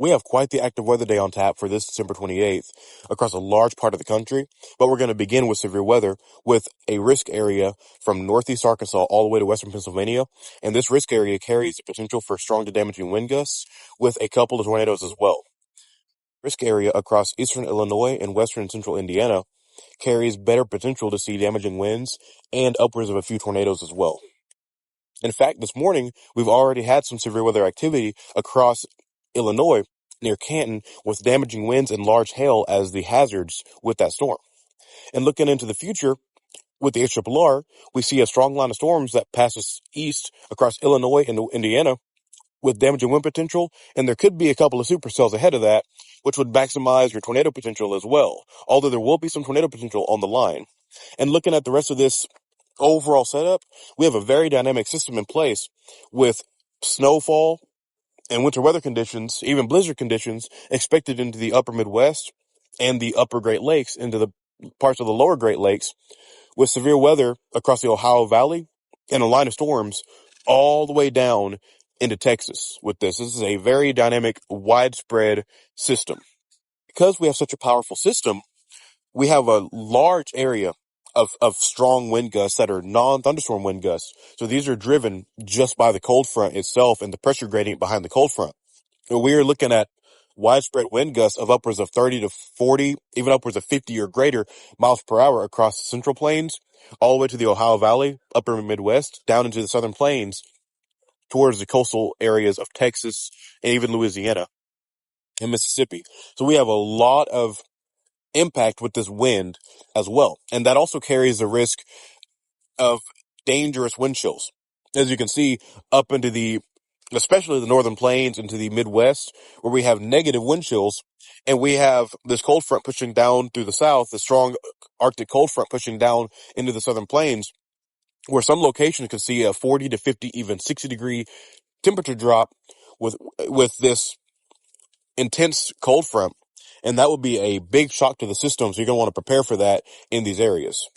We have quite the active weather day on tap for this December 28th across a large part of the country, but we're going to begin with severe weather with a risk area from northeast Arkansas all the way to western Pennsylvania. And this risk area carries the potential for strong to damaging wind gusts with a couple of tornadoes as well. Risk area across eastern Illinois and western and central Indiana carries better potential to see damaging winds and upwards of a few tornadoes as well. In fact, this morning, we've already had some severe weather activity across Illinois near Canton with damaging winds and large hail as the hazards with that storm. And looking into the future with the HRRR, we see a strong line of storms that passes east across Illinois and Indiana with damaging wind potential, and there could be a couple of supercells ahead of that, which would maximize your tornado potential as well, although there will be some tornado potential on the line. And looking at the rest of this overall setup, we have a very dynamic system in place with snowfall and winter weather conditions, even blizzard conditions, expected into the upper Midwest and the upper Great Lakes, into the parts of the lower Great Lakes, with severe weather across the Ohio Valley and a line of storms all the way down into Texas with this. This is a very dynamic, widespread system. Because we have such a powerful system, we have a large area of strong wind gusts that are non-thunderstorm wind gusts. So these are driven just by the cold front itself and the pressure gradient behind the cold front. So we are looking at widespread wind gusts of upwards of 30 to 40, even upwards of 50 or greater miles per hour across the central plains, all the way to the Ohio Valley, upper Midwest, down into the southern plains, towards the coastal areas of Texas and even Louisiana and Mississippi. So we have a lot of impact with this wind as well. And that also carries the risk of dangerous wind chills. As you can see, up into especially the northern plains, into the Midwest, where we have negative wind chills, and we have this cold front pushing down through the south, the strong Arctic cold front pushing down into the southern plains, where some locations could see a 40 to 50, even 60 degree temperature drop with this intense cold front. And that would be a big shock to the system. So you're going to want to prepare for that in these areas.